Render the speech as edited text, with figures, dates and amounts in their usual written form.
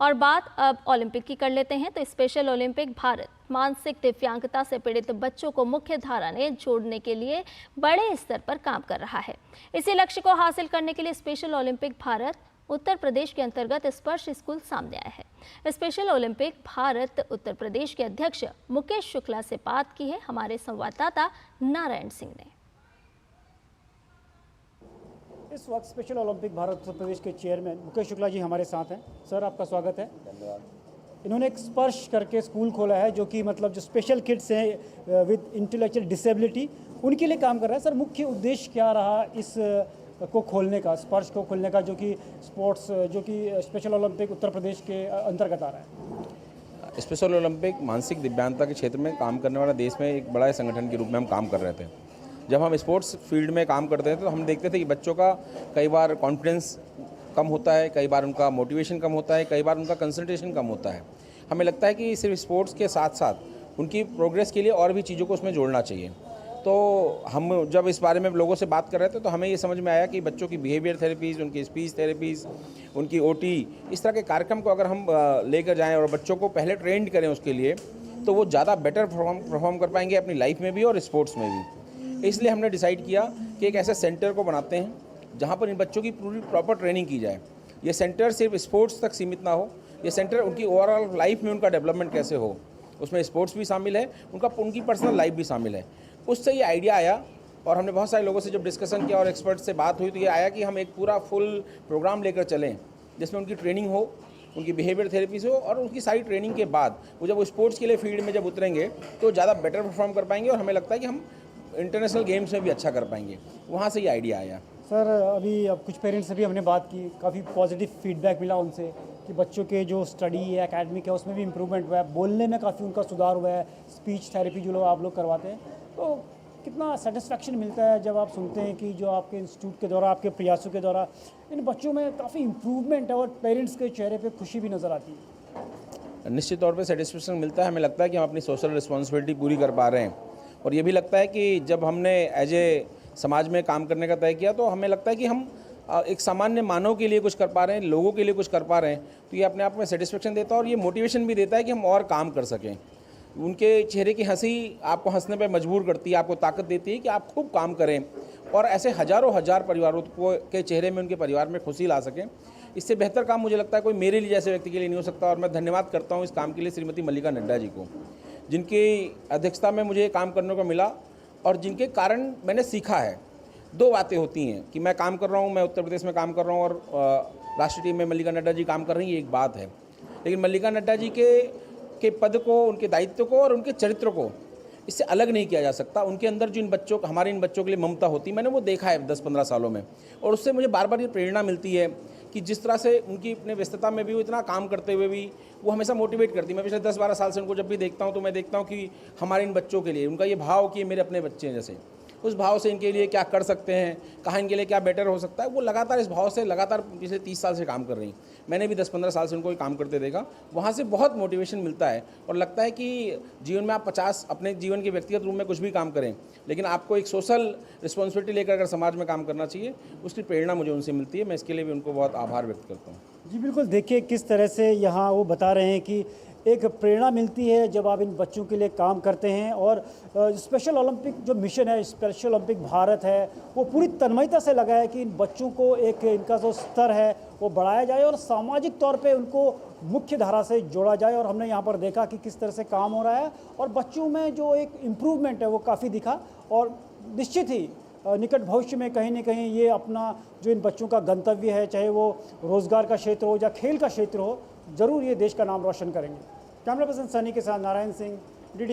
और बात अब ओलंपिक की कर लेते हैं। तो स्पेशल ओलंपिक भारत मानसिक दिव्यांगता से पीड़ित बच्चों को मुख्य धारा में जोड़ने के लिए बड़े स्तर पर काम कर रहा है। इसी लक्ष्य को हासिल करने के लिए स्पेशल ओलंपिक भारत उत्तर प्रदेश के अंतर्गत स्पर्श स्कूल सामने आया है। स्पेशल ओलंपिक भारत उत्तर प्रदेश के अध्यक्ष मुकेश शुक्ला से बात की है हमारे संवाददाता नारायण सिंह ने। इस वक्त स्पेशल ओलंपिक भारत उत्तर प्रदेश के चेयरमैन मुकेश शुक्ला जी हमारे साथ हैं। सर, आपका स्वागत है। धन्यवाद। इन्होंने एक स्पर्श करके स्कूल खोला है जो कि मतलब जो स्पेशल किड्स हैं विद इंटेलेक्चुअल डिसेबिलिटी उनके लिए काम कर रहा है। सर, मुख्य उद्देश्य क्या रहा इस को खोलने का, स्पर्श को खोलने का, जो कि स्पोर्ट्स जो कि स्पेशल ओलंपिक उत्तर प्रदेश के अंतर्गत आ रहा है? स्पेशल ओलंपिक मानसिक दिव्यांगता के क्षेत्र में काम करने वाला देश में एक बड़ा संगठन के रूप में हम काम कर रहे थे। जब हम स्पोर्ट्स फील्ड में काम करते थे तो हम देखते थे कि बच्चों का कई बार कॉन्फिडेंस कम होता है, कई बार उनका मोटिवेशन कम होता है, कई बार उनका कंसंट्रेशन कम होता है। हमें लगता है कि सिर्फ स्पोर्ट्स के साथ साथ उनकी प्रोग्रेस के लिए और भी चीज़ों को उसमें जोड़ना चाहिए। तो हम जब इस बारे में लोगों से बात कर रहे थे तो हमें ये समझ में आया कि बच्चों की बिहेवियर थेरेपीज़, उनकी स्पीच थेरेपीज़, उनकी ओटी, इस तरह के कार्यक्रम को अगर हम लेकर जाएँ और बच्चों को पहले ट्रेंड करें उसके लिए, तो वो ज़्यादा बेटर परफॉर्म कर पाएंगे अपनी लाइफ में भी और स्पोर्ट्स में भी। इसलिए हमने डिसाइड किया कि एक ऐसे सेंटर को बनाते हैं जहाँ पर इन बच्चों की पूरी प्रॉपर ट्रेनिंग की जाए। ये सेंटर सिर्फ स्पोर्ट्स तक सीमित ना हो, ये सेंटर उनकी ओवरऑल लाइफ में उनका डेवलपमेंट कैसे हो, उसमें स्पोर्ट्स भी शामिल है, उनकी पर्सनल लाइफ भी शामिल है। उससे ये आइडिया आया और हमने बहुत सारे लोगों से जब डिस्कशन किया और एक्सपर्ट से बात हुई तो ये आया कि हम एक पूरा फुल प्रोग्राम लेकर चलें जिसमें उनकी ट्रेनिंग हो, उनकी बिहेवियर थेरेपीज हो, और उनकी सारी ट्रेनिंग के बाद वो जब वो स्पोर्ट्स के लिए फील्ड में जब उतरेंगे तो ज़्यादा बेटर परफॉर्म कर पाएंगे और हमें लगता है कि हम इंटरनेशनल गेम्स में भी अच्छा कर पाएंगे। वहाँ से ये आइडिया आया। सर, अभी अब कुछ पेरेंट्स से भी हमने बात की, काफ़ी पॉजिटिव फीडबैक मिला उनसे कि बच्चों के जो स्टडी है, एकेडमिक है, उसमें भी इम्प्रूवमेंट हुआ है, बोलने में काफ़ी उनका सुधार हुआ है, स्पीच थेरेपी जो आप लोग करवाते हैं। तो कितना सेटिस्फैक्शन मिलता है जब आप सुनते हैं कि जो आपके इंस्टीट्यूट के द्वारा, आपके प्रयासों के द्वारा इन बच्चों में काफ़ी इम्प्रूवमेंट है और पेरेंट्स के चेहरे पर खुशी भी नज़र आती है? निश्चित तौर पर सेटिस्फैक्शन मिलता है। हमें लगता है कि हम अपनी सोशल रिस्पॉन्सिबिलिटी पूरी कर पा रहे हैं और ये भी लगता है कि जब हमने एज ए समाज में काम करने का तय किया तो हमें लगता है कि हम एक सामान्य मानव के लिए कुछ कर पा रहे हैं, लोगों के लिए कुछ कर पा रहे हैं। तो ये अपने आप में सेटिस्फेक्शन देता है और ये मोटिवेशन भी देता है कि हम और काम कर सकें। उनके चेहरे की हंसी आपको हंसने पर मजबूर करती है, आपको ताकत देती है कि आप खूब काम करें और ऐसे हज़ारों हजार परिवारों के चेहरे में, उनके परिवार में खुशी ला सकें। इससे बेहतर काम मुझे लगता है कोई मेरे लिए जैसे व्यक्ति के लिए नहीं हो सकता। और मैं धन्यवाद करता हूँ इस काम के लिए श्रीमती मल्लिका नड्डा जी को, जिनकी अध्यक्षता में मुझे काम करने को मिला और जिनके कारण मैंने सीखा है। दो बातें होती हैं कि मैं काम कर रहा हूँ, मैं उत्तर प्रदेश में काम कर रहा हूँ और राष्ट्रीय टीम में मल्लिका नड्डा जी काम कर रही हैं, ये एक बात है। लेकिन मल्लिका नड्डा जी के पद को, उनके दायित्व को और उनके चरित्र को इससे अलग नहीं किया जा सकता। उनके अंदर जो हमारे इन बच्चों के लिए ममता होती, मैंने वो देखा है 10-15 सालों में, और उससे मुझे बार बार ये प्रेरणा मिलती है कि जिस तरह से उनकी अपने व्यस्तता में भी वो इतना काम करते हुए भी वो हमेशा मोटिवेट करती है। मैं पिछले 10-12 साल से उनको जब भी देखता हूँ तो मैं देखता हूँ कि हमारे इन बच्चों के लिए उनका ये भाव कि ये मेरे अपने बच्चे हैं, जैसे उस भाव से इनके लिए क्या कर सकते हैं, कहाँ इनके लिए क्या बेटर हो सकता है, वो लगातार इस भाव से लगातार पिछले 30 साल से काम कर रही हैं। मैंने भी 10-15 साल से उनको काम करते देखा। वहाँ से बहुत मोटिवेशन मिलता है और लगता है कि जीवन में आप 50 अपने जीवन के व्यक्तिगत रूप में कुछ भी काम करें, लेकिन आपको एक सोशल रिस्पॉन्सिबिलिटी लेकर अगर समाज में काम करना चाहिए, उसकी प्रेरणा मुझे उनसे मिलती है। मैं इसके लिए भी उनको बहुत आभार व्यक्त करता हूँ। जी बिल्कुल, देखिए किस तरह से यहाँ वो बता रहे हैं कि एक प्रेरणा मिलती है जब आप इन बच्चों के लिए काम करते हैं। और स्पेशल ओलंपिक जो मिशन है, स्पेशल ओलंपिक भारत है, वो पूरी तन्मयता से लगा है कि इन बच्चों को एक इनका जो स्तर है वो बढ़ाया जाए और सामाजिक तौर पे उनको मुख्य धारा से जोड़ा जाए। और हमने यहाँ पर देखा कि किस तरह से काम हो रहा है और बच्चों में जो एक इम्प्रूवमेंट है वो काफ़ी दिखा। और निश्चित ही निकट भविष्य में कहीं न कहीं ये अपना जो इन बच्चों का गंतव्य है, चाहे वो रोज़गार का क्षेत्र हो या खेल का क्षेत्र हो, ज़रूर ये देश का नाम रोशन करेंगे। कैमरा पर्सन सनी के साथ नारायण सिंह, DD